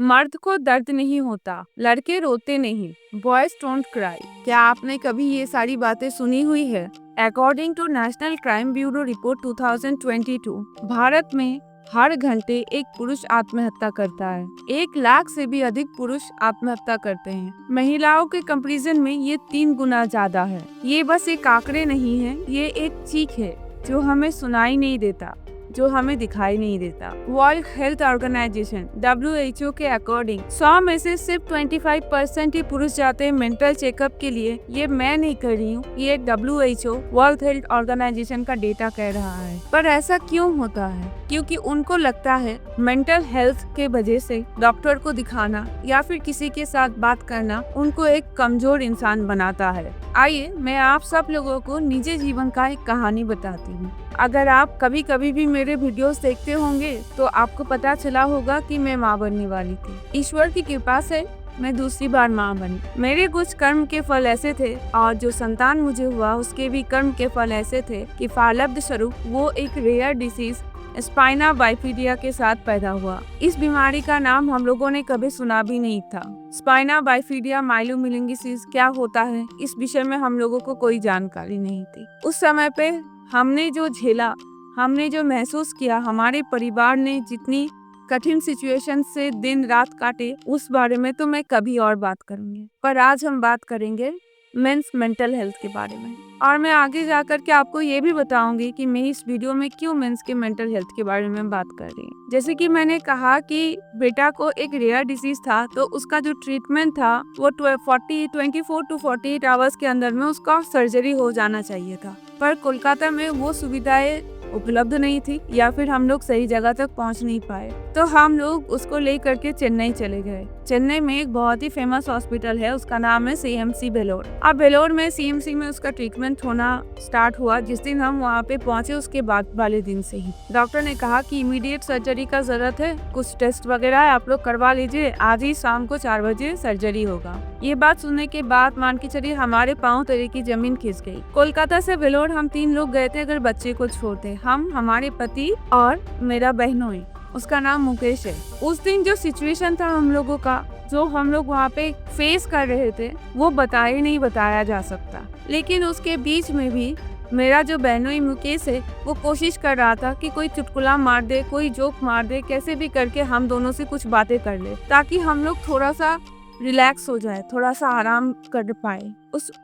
मर्द को दर्द नहीं होता, लड़के रोते नहीं, बॉयज डोंट क्राई। क्या आपने कभी ये सारी बातें सुनी हुई है? According to national crime bureau report 2022, Bharat में हर घंटे एक पुरुष आत्महत्या करता है। 1 लाख से भी अधिक पुरुष आत्महत्या करते हैं। महिलाओं के कंपैरिजन में ये 3 गुना ज्यादा है। ये बस एक आंकड़े नहीं है, ये एक चीख है जो हमें सुनाई नहीं देता, जो हमें दिखाई नहीं देता। वर्ल्ड हेल्थ ऑर्गेनाइजेशन WHO के अकॉर्डिंग 100 में से सिर्फ 25% ही पुरुष जाते हैं मेंटल चेकअप के लिए। ये मैं नहीं कर रही हूँ, ये WHO वर्ल्ड हेल्थ ऑर्गेनाइजेशन का डेटा कह रहा है। पर ऐसा क्यों होता है? क्योंकि उनको लगता है मेंटल हेल्थ के वजह से डॉक्टर को दिखाना या फिर किसी के साथ बात करना उनको एक कमजोर इंसान बनाता है। आइए मैं आप सब लोगों को निजी जीवन का एक कहानी बताती हूँ। अगर आप कभी कभी भी मेरे वीडियोस देखते होंगे तो आपको पता चला होगा कि मैं माँ बनने वाली थी। ईश्वर की कृपा से मैं दूसरी बार माँ बनी। मेरे कुछ कर्म के फल ऐसे थे और जो संतान मुझे हुआ उसके भी कर्म के फल ऐसे थे कि फलब्ध स्वरूप वो एक रेयर डिसीज स्पाइना बाइफिडिया के साथ पैदा हुआ। इस बीमारी का नाम हम लोगों ने कभी सुना भी नहीं था। स्पाइना बाइफिडिया माइलोमेनिंगिस क्या होता है, इस विषय में हम लोगों को कोई जानकारी नहीं थी। उस समय पे हमने जो झेला, हमने जो महसूस किया, हमारे परिवार ने जितनी कठिन सिचुएशन से दिन रात काटे, उस बारे में तो मैं कभी और बात करूंगी। पर आज हम बात करेंगे मेंस मेंटल हेल्थ के बारे में। और मैं आगे जाकर के आपको ये भी बताऊंगी कि मैं इस वीडियो में क्यों मेंस के मेंटल हेल्थ के बारे में बात कर रही हूँ। जैसे कि मैंने कहा कि बेटा को एक रेयर डिसीज था, तो उसका जो ट्रीटमेंट था वो 24 to 48 आवर्स के अंदर में उसका सर्जरी हो जाना चाहिए था। पर कोलकाता में वो सुविधाएं उपलब्ध नहीं थी या फिर हम लोग सही जगह तक पहुंच नहीं पाए, तो हम लोग उसको लेकर के चेन्नई चले गए। चेन्नई में एक बहुत ही फेमस हॉस्पिटल है, उसका नाम है CMC वेलोर। अब वेलोर में CMC में उसका ट्रीटमेंट होना स्टार्ट हुआ। जिस दिन हम वहाँ पे पहुंचे उसके बाद वाले दिन से ही डॉक्टर ने कहा कि इमीडिएट सर्जरी का जरूरत है, कुछ टेस्ट वगैरह आप लोग करवा लीजिए, आज ही शाम को 4 बजे सर्जरी होगा। ये बात सुनने के बाद मान के चलिए हमारे पाँव तले की जमीन खिंच गई। कोलकाता से वेलोर हम 3 लोग गए थे अगर बच्चे को छोड़ते, हम, हमारे पति और मेरा बहनोई, उसका नाम मुकेश है। उस दिन जो सिचुएशन था हम लोगों का, जो हम लोग वहाँ पे फेस कर रहे थे, वो नहीं बताया जा सकता। लेकिन उसके बीच में भी मेरा जो बहनोई मुकेश है वो कोशिश कर रहा था कि कोई चुटकुला मार दे, कोई जोक मार दे, कैसे भी करके हम दोनों से कुछ बातें कर ले ताकि हम लोग थोड़ा सा रिलैक्स हो जाए, थोड़ा सा आराम कर पाए।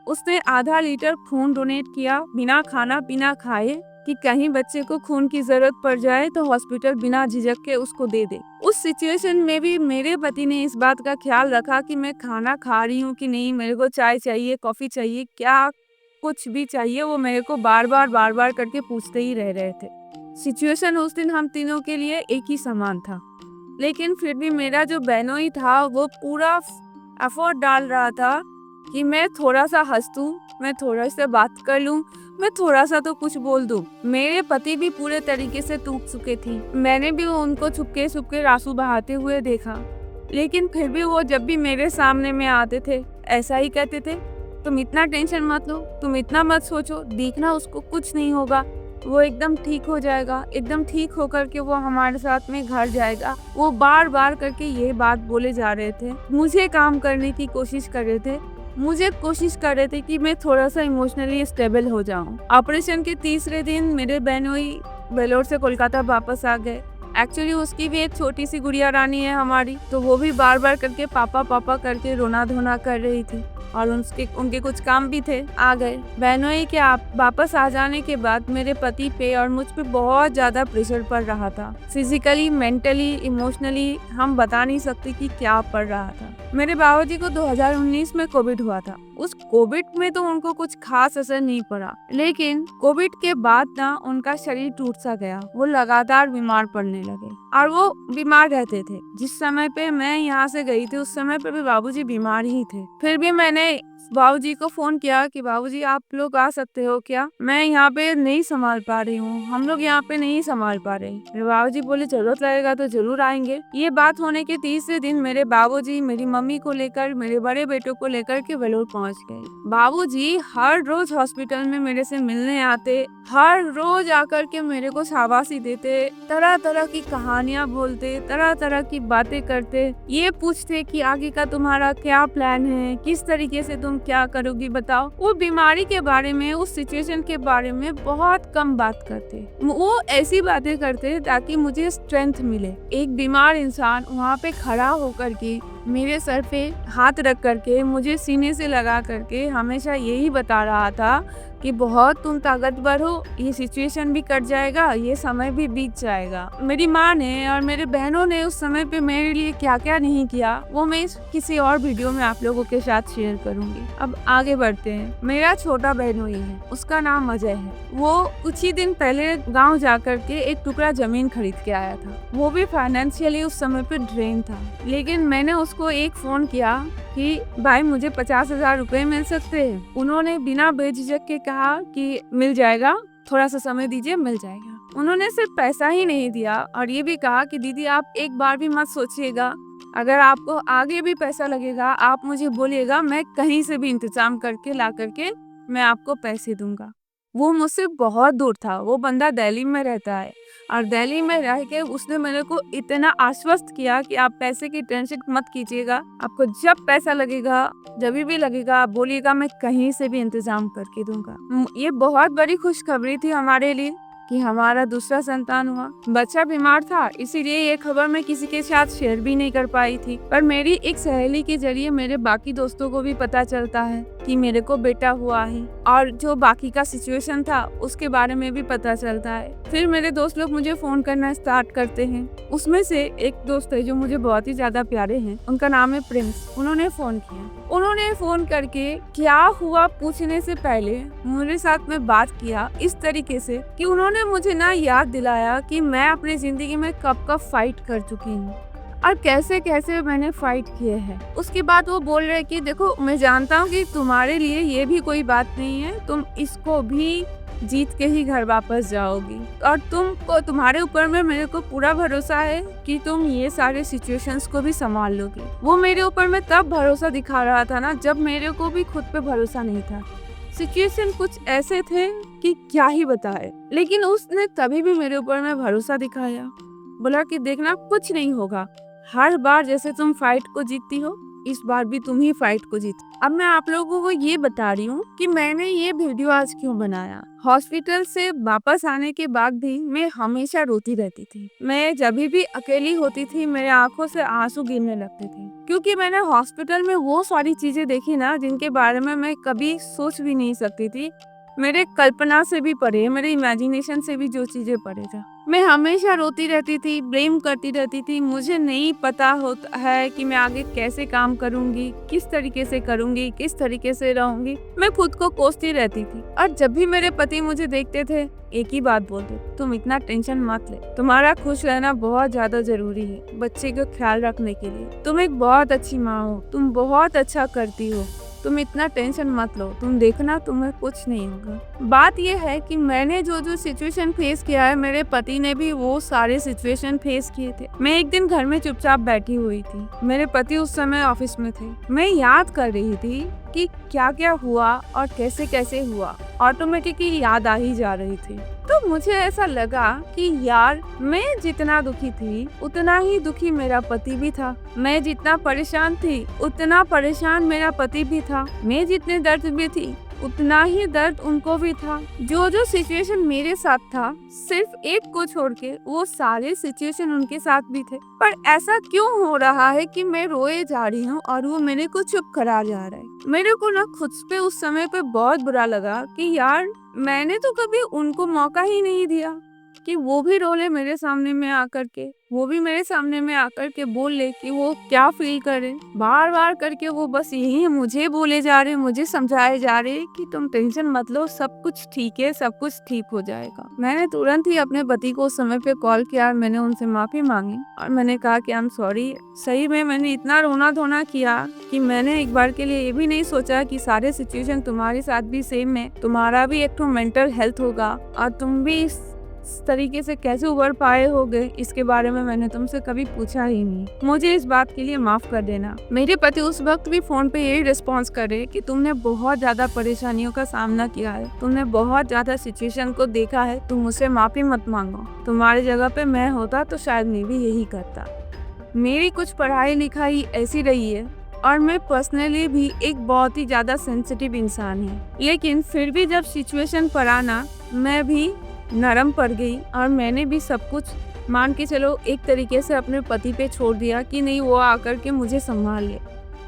उसने आधा लीटर खून डोनेट किया बिना खाना पीना खाए कि कहीं बच्चे को खून की जरूरत पड़ जाए तो हॉस्पिटल बिना झिझक के उसको दे दे। उस सिचुएशन में भी मेरे पति ने इस बात का ख्याल रखा कि मैं खाना खा रही हूँ कि नहीं, मेरे को चाय चाहिए, कॉफी चाहिए, क्या कुछ भी चाहिए, वो मेरे को बार बार करके पूछते ही रह रहे थे। सिचुएशन उस दिन हम तीनों के लिए एक ही समान था, लेकिन फिर भी मेरा जो बहनोई था वो पूरा एफर्ट डाल रहा था कि मैं थोड़ा सा हंस दूं, मैं थोड़ा सा बात कर लूं, मैं थोड़ा सा तो कुछ बोल दूं। मेरे पति भी पूरे तरीके से टूट चुके थी। मैंने भी उनको छुपके आंसू बहाते हुए देखा, लेकिन फिर भी वो जब भी मेरे सामने में आते थे ऐसा ही कहते थे, तुम इतना टेंशन मत लो, तुम इतना मत सोचो, देखना उसको कुछ नहीं होगा, वो एकदम ठीक हो जाएगा, एकदम ठीक होकर के वो हमारे साथ में घर जाएगा। वो बार करके ये बात बोले जा रहे थे। मुझे काम करने की कोशिश कर रहे थे, मुझे कोशिश कर रहे थे कि मैं थोड़ा सा इमोशनली स्टेबल हो जाऊं। ऑपरेशन के तीसरे दिन मेरे बहनोई वेलोर से कोलकाता वापस आ गए। एक्चुअली उसकी भी एक छोटी सी गुड़िया रानी है हमारी, तो वो भी बार करके पापा करके रोना धोना कर रही थी और उनके कुछ काम भी थे। आ गए बहनोई के वापस आ जाने के बाद मेरे पति पे और मुझ पे बहुत ज्यादा प्रेशर पड़ रहा था, फिजिकली, मेंटली, इमोशनली, हम बता नहीं सकते कि क्या पड़ रहा था। मेरे बाबूजी को 2019 में कोविड हुआ था। उस कोविड में तो उनको कुछ खास असर नहीं पड़ा, लेकिन कोविड के बाद ना उनका शरीर टूट सा गया, वो लगातार बीमार पड़ने लगे और वो बीमार रहते थे। जिस समय पे मैं यहाँ से गई थी उस समय पे भी बाबूजी बीमार ही थे। फिर भी मैंने बाबूजी को फोन किया कि बाबूजी आप लोग आ सकते हो क्या, मैं यहाँ पे नहीं संभाल पा रही हूँ, हम लोग यहाँ पे नहीं संभाल पा रहे। मेरे बाबूजी बोले जरूरत लगेगा तो जरूर आएंगे। ये बात होने के तीसरे दिन मेरे बाबूजी मेरी मम्मी को लेकर, मेरे बड़े बेटों को लेकर के वेलोर पहुंच समझ गई। बाबूजी हर रोज हॉस्पिटल में मेरे से मिलने आते, हर रोज आकर के मेरे को शाबाशी देते, तरह तरह की कहानियां बोलते, तरह तरह की बातें करते, ये पूछते कि आगे का तुम्हारा क्या प्लान है, किस तरीके से तुम क्या करोगी बताओ। वो बीमारी के बारे में, उस सिचुएशन के बारे में बहुत कम बात करते। वो ऐसी बातें करते ताकि मुझे स्ट्रेंथ मिले। एक बीमार इंसान वहाँ पे खड़ा होकर के मेरे सर पे हाथ रख करके, मुझे सीने से लगा करके हमेशा यही बता रहा था कि बहुत तुम ताकतवर हो, ये सिचुएशन भी कट जाएगा, ये समय भी बीत जाएगा। मेरी माँ ने और मेरे बहनों ने उस समय पे मेरे लिए क्या क्या नहीं किया, वो मैं किसी और वीडियो में आप लोगों के साथ शेयर करूंगी। अब आगे बढ़ते हैं। मेरा छोटा बहनोई है, उसका नाम अजय है। वो कुछ ही दिन पहले गाँव जा करके एक टुकड़ा जमीन खरीद के आया था। वो भी फाइनेंशियली उस समय पे ड्रेन था, लेकिन मैंने उसको एक फोन किया कि भाई मुझे 50,000 रुपए मिल सकते हैं। उन्होंने बिना बेझिझक के कहा कि मिल जाएगा, थोड़ा सा समय दीजिए, मिल जाएगा। उन्होंने सिर्फ पैसा ही नहीं दिया और ये भी कहा कि दीदी आप एक बार भी मत सोचिएगा, अगर आपको आगे भी पैसा लगेगा आप मुझे बोलिएगा, मैं कहीं से भी इंतजाम करके ला करके मैं आपको पैसे दूंगा। वो मुझसे बहुत दूर था, वो बंदा दिल्ली में रहता है और दिल्ली में रह के उसने मेरे को इतना आश्वस्त किया कि आप पैसे की टेंशन मत कीजिएगा, आपको जब पैसा लगेगा, जब भी लगेगा आप बोलिएगा, मैं कहीं से भी इंतजाम करके दूंगा। ये बहुत बड़ी खुशखबरी थी हमारे लिए कि हमारा दूसरा संतान हुआ। बच्चा बीमार था, इसीलिए ये खबर मैं किसी के साथ शेयर भी नहीं कर पाई थी, पर मेरी एक सहेली के जरिए मेरे बाकी दोस्तों को भी पता चलता है कि मेरे को बेटा हुआ है और जो बाकी का सिचुएशन था उसके बारे में भी पता चलता है। फिर मेरे दोस्त लोग मुझे फोन करना स्टार्ट करते हैं। उसमें से एक दोस्त है जो मुझे बहुत ही ज्यादा प्यारे हैं, उनका नाम है प्रिंस। उन्होंने फोन करके क्या हुआ पूछने से पहले मेरे साथ में बात किया इस तरीके से कि उन्होंने मुझे ना याद दिलाया कि मैं अपनी जिंदगी में कब कब फाइट कर चुकी हूँ और कैसे कैसे मैंने फाइट किए हैं। उसके बाद वो बोल रहे कि देखो मैं जानता हूँ कि तुम्हारे लिए ये भी कोई बात नहीं है, तुम इसको भी जीत के ही घर वापस जाओगी और तुम्हारे ऊपर में मेरे को पूरा भरोसा है कि तुम ये सारे सिचुएशंस को भी संभाल लोगी। वो मेरे ऊपर में तब भरोसा दिखा रहा था ना जब मेरे को भी खुद पे भरोसा नहीं था। सिचुएशन कुछ ऐसे थे कि क्या ही बताए, लेकिन उसने तभी भी मेरे ऊपर में भरोसा दिखाया, बोला कि देखना कुछ नहीं होगा, हर बार जैसे तुम फाइट को जीतती हो इस बार भी तुम ही फाइट को जीत। अब मैं आप लोगों को ये बता रही हूँ कि मैंने ये वीडियो आज क्यों बनाया। हॉस्पिटल से वापस आने के बाद भी मैं हमेशा रोती रहती थी। मैं जब भी अकेली होती थी मेरे आंखों से आंसू गिरने लगते थे, क्योंकि मैंने हॉस्पिटल में वो सारी चीजें देखी ना जिनके बारे में मैं कभी सोच भी नहीं सकती थी। मेरे कल्पना से भी परे, मेरे इमेजिनेशन से भी जो चीजें परे था। मैं हमेशा रोती रहती थी, ब्लेम करती रहती थी। मुझे नहीं पता होता है कि मैं आगे कैसे काम करूंगी, किस तरीके से करूंगी, किस तरीके से रहूंगी। मैं खुद को कोसती रहती थी और जब भी मेरे पति मुझे देखते थे एक ही बात बोलते, तुम इतना टेंशन मत ले, तुम्हारा खुश रहना बहुत ज्यादा जरूरी है बच्चे का ख्याल रखने के लिए। तुम एक बहुत अच्छी माँ हो, तुम बहुत अच्छा करती हो, तुम इतना टेंशन मत लो, तुम देखना तुम्हें कुछ नहीं होगा। बात यह है कि मैंने जो सिचुएशन फेस किया है मेरे पति ने भी वो सारे सिचुएशन फेस किए थे। मैं एक दिन घर में चुपचाप बैठी हुई थी, मेरे पति उस समय ऑफिस में थे। मैं याद कर रही थी कि क्या क्या हुआ और कैसे कैसे हुआ, ऑटोमेटिकली याद आ ही जा रही थी। तो मुझे ऐसा लगा कि यार मैं जितना दुखी थी उतना ही दुखी मेरा पति भी था। मैं जितना परेशान थी उतना परेशान मेरा पति भी था। मैं जितने दर्द में थी उतना ही दर्द उनको भी था। जो सिचुएशन मेरे साथ था सिर्फ एक को छोड़ के वो सारे सिचुएशन उनके साथ भी थे। पर ऐसा क्यों हो रहा है कि मैं रोए जा रही हूँ और वो मेरे को चुप करा जा रहा है। मेरे को ना खुद पे उस समय पे बहुत बुरा लगा कि यार मैंने तो कभी उनको मौका ही नहीं दिया कि वो भी रो ले मेरे सामने में आकर के, वो भी मेरे सामने में आकर के बोल ले कि वो क्या फील करे। बार बार करके वो बस यही मुझे बोले जा रहे, मुझे समझाए जा रहे कि तुम टेंशन मत लो, सब कुछ ठीक है, सब कुछ ठीक हो जाएगा। मैंने तुरंत ही अपने पति को उस समय पे कॉल किया और मैंने उनसे माफी मांगी और मैंने कहा कि आई एम सॉरी। सही में मैंने इतना रोना धोना किया कि मैंने एक बार के लिए ये भी नहीं सोचा कि सारे सिचुएशन तुम्हारे साथ भी सेम है, तुम्हारा भी एक तो मेंटल हेल्थ होगा और तुम भी इस तरीके से कैसे उबर पाए होगे, इसके बारे में मैंने तुमसे कभी पूछा ही नहीं। मुझे इस बात के लिए माफ कर देना। मेरे पति उस वक्त भी फोन पे यही रिस्पॉन्स करे कि तुमने बहुत ज्यादा परेशानियों का सामना किया है, तुमने बहुत ज्यादा सिचुएशन को देखा है, तुम मुझसे माफी मत मांगो। तुम्हारी जगह पे मैं होता तो शायद मैं भी यही करता। मेरी कुछ पढ़ाई लिखाई ऐसी रही है और मैं पर्सनली भी एक बहुत ही ज़्यादा सेंसिटिव इंसान हूँ, लेकिन फिर भी जब सिचुएशन पर आना मैं भी नरम पड़ गई और मैंने भी सब कुछ मान के चलो एक तरीके से अपने पति पे छोड़ दिया कि नहीं, वो आकर के मुझे संभाल ले।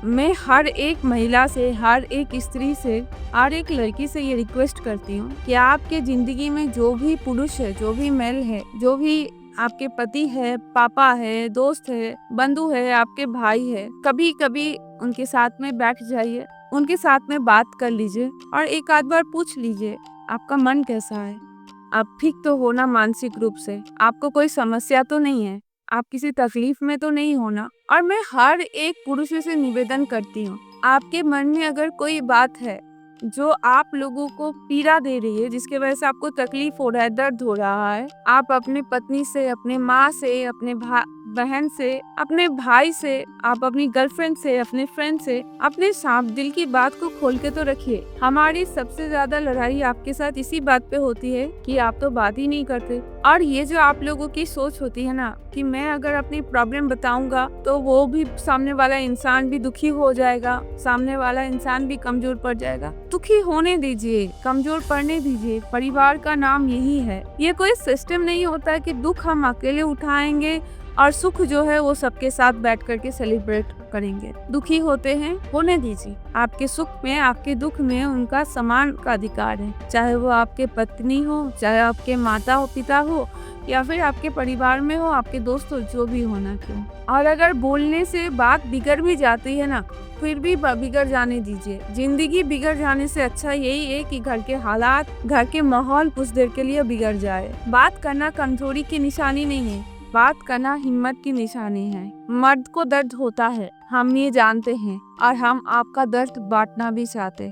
मैं हर एक महिला से, हर एक स्त्री से, हर एक लड़की से ये रिक्वेस्ट करती हूँ कि आपके ज़िंदगी में जो भी पुरुष है, जो भी मेल है, जो भी आपके पति है, पापा है, दोस्त है, बंधु है, आपके भाई है, कभी कभी उनके साथ में बैठ जाइए, उनके साथ में बात कर लीजिए और एक आध बार पूछ लीजिए आपका मन कैसा है, आप ठीक तो हो ना मानसिक रूप से, आपको कोई समस्या तो नहीं है, आप किसी तकलीफ में तो नहीं हो ना। और मैं हर एक पुरुष से निवेदन करती हूँ, आपके मन में अगर कोई बात है जो आप लोगों को पीड़ा दे रही है, जिसके वजह से आपको तकलीफ हो रहा है, दर्द हो रहा है, आप अपने पत्नी से, अपने माँ से, अपने बहन से, अपने भाई से, आप अपनी गर्लफ्रेंड से, अपने फ्रेंड से अपने साफ दिल की बात को खोल के तो रखिए। हमारी सबसे ज्यादा लड़ाई आपके साथ इसी बात पे होती है कि आप तो बात ही नहीं करते। और ये जो आप लोगों की सोच होती है ना कि मैं अगर अपनी प्रॉब्लम बताऊंगा तो वो भी, सामने वाला इंसान भी दुखी हो जाएगा, सामने वाला इंसान भी कमजोर पड़ जाएगा। दुखी होने दीजिए, कमजोर पड़ने दीजिए। परिवार का नाम यही है। ये कोई सिस्टम नहीं होता कि दुख हम अकेले उठाएंगे और सुख जो है वो सबके साथ बैठ करके सेलिब्रेट करेंगे। दुखी होते हैं, होने दीजिए। आपके सुख में, आपके दुख में उनका समान का अधिकार है, चाहे वो आपके पत्नी हो, चाहे आपके माता हो, पिता हो, या फिर आपके परिवार में हो, आपके दोस्त हो, जो भी होना क्यों। और अगर बोलने से बात बिगड़ भी जाती है ना, फिर भी बिगड़ जाने दीजिए। जिंदगी बिगड़ जाने से अच्छा यही है कि घर के हालात, घर के माहौल कुछ देर के लिए बिगड़ जाए। बात करना कमजोरी की निशानी नहीं है, बात करना हिम्मत की निशानी है। मर्द को दर्द होता है, हम ये जानते हैं और हम आपका दर्द बांटना भी चाहते।